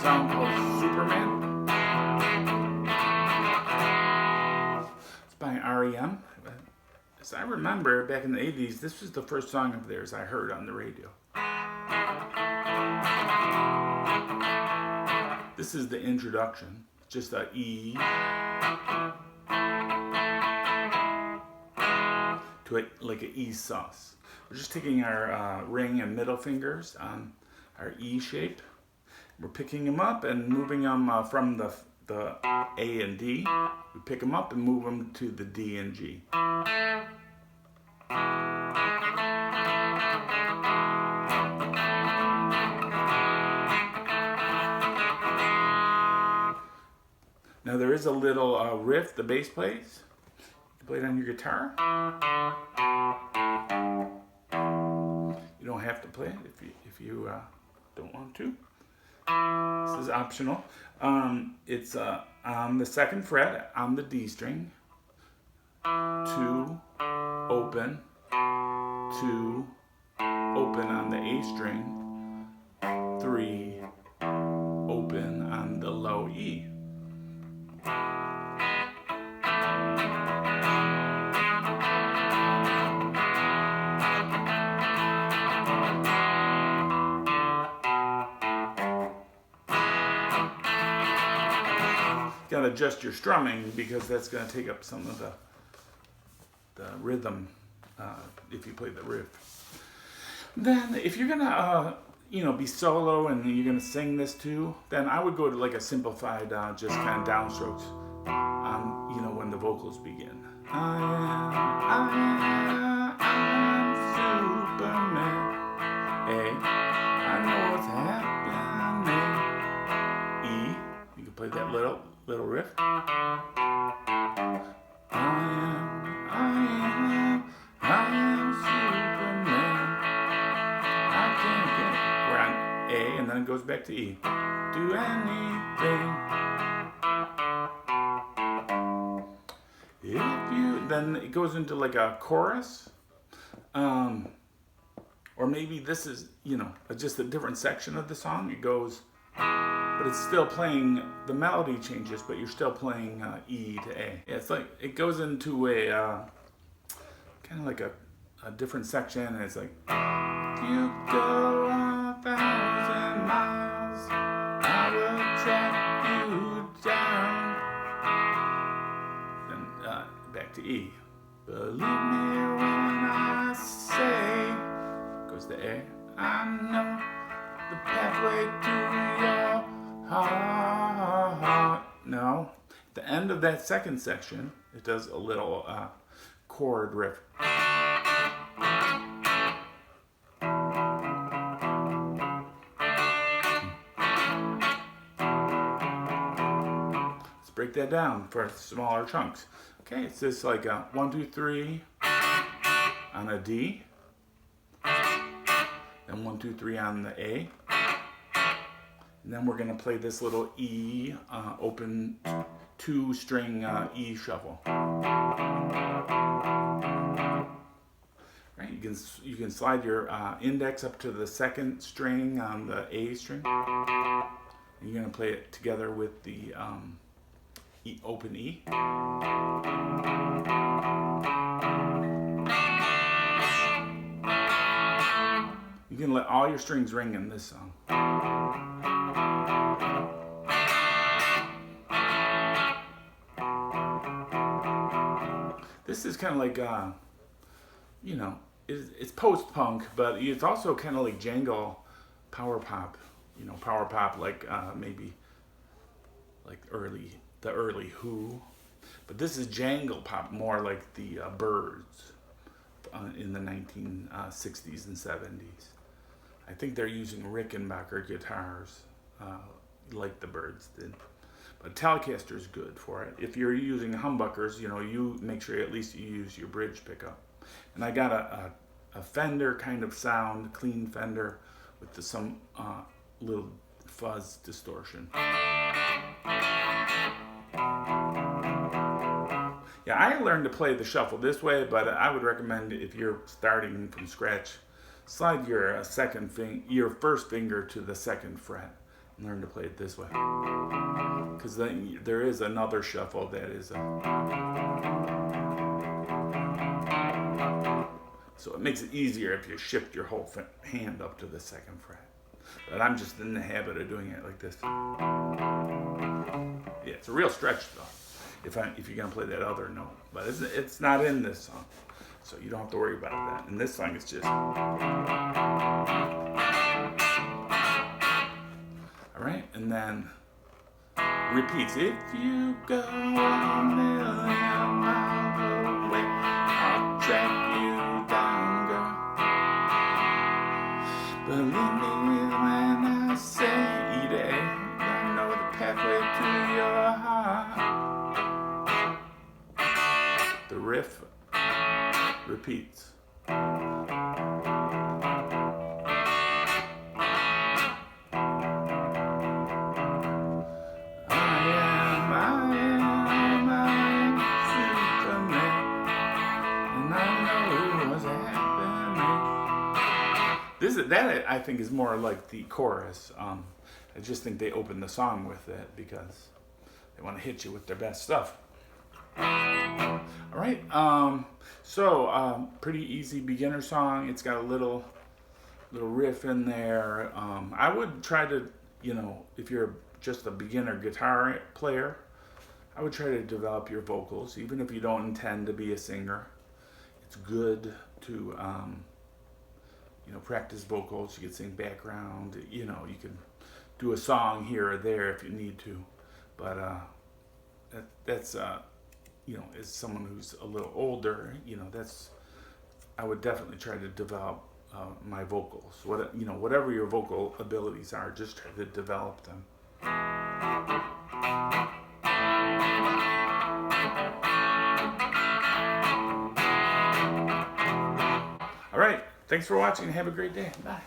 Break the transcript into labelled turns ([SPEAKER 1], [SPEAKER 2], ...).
[SPEAKER 1] song called Superman. It's by REM. As I remember, back in the 80s, this was the first song of theirs I heard on the radio. This is the introduction, just a E to like an E sus. We're just taking our ring and middle fingers on our E shape. We're picking them up and moving them from the A and D. We pick them up and move them to the D and G. Now there is a little riff the bass plays. You can play it on your guitar. You don't have to play it if you don't want to. This is optional. It's on the 2nd fret on the D string. 2 open, 2 open on the A string, 3 open on the low E. Gotta adjust your strumming because that's gonna take up some of the rhythm if you play the riff. Then if you're gonna be solo and you're gonna sing this too, then I would go to like a simplified just kind of downstrokes when the vocals begin. I am Superman. A, I know what's happening. E, you can play that little riff. I am Superman. I can't get. We're on A, and then it goes back to E. Do anything. Then it goes into like a chorus, or maybe this is just a different section of the song. It goes, but it's still playing. The melody changes, but you're still playing E to A. Yeah, it's like it goes into a kind of like a different section, and it's like, you go 1,000 miles, I will track you down. Back to E. Believe me when I say, goes to A. I know the pathway to your heart. No, at the end of that second section, it does a little chord riff. Let's break that down for smaller chunks. Okay, it's just like a 1, 2, 3 on a D, then 1, 2, 3 on the A, and then we're going to play this little E open 2-string E shuffle. Right, you can slide your index up to the 2nd string on the A string, and you're going to play it together with the open E. You can let all your strings ring in this song. This is kind of like, it's post-punk, but it's also kind of like jangle power pop. Power pop like maybe like the early Who, but this is jangle pop, more like the Byrds in the 1960s and 70s. I think they're using Rickenbacker guitars like the Byrds did, but Telecaster is good for it. If you're using humbuckers, you make sure at least you use your bridge pickup. And I got a Fender kind of sound, clean Fender with some little fuzz distortion. Yeah, I learned to play the shuffle this way, but I would recommend if you're starting from scratch, slide your your first finger to the 2nd fret, learn to play it this way. Because then there is another shuffle that is so it makes it easier if you shift your whole hand up to the 2nd fret. But I'm just in the habit of doing it like this. Yeah, it's a real stretch though, if you're gonna play that other note. But it's not in this song, so you don't have to worry about that. In this song, it's just. All right, and then repeats. If you go a million miles away, I'll track you down, girl. Believe me when I say that I know the pathway to your heart. The riff repeats. That I think is more like the chorus. I just think they open the song with it because they want to hit you with their best stuff. All right, pretty easy beginner song. It's got a little riff in there. I would try to, if you're just a beginner guitar player, I would try to develop your vocals, even if you don't intend to be a singer. It's good to practice vocals. You can sing background, you can do a song here or there if you need to, but that's as someone who's a little older, I would definitely try to develop my vocals. Whatever your vocal abilities are, just try to develop them. All right. Thanks for watching. Have a great day. Bye.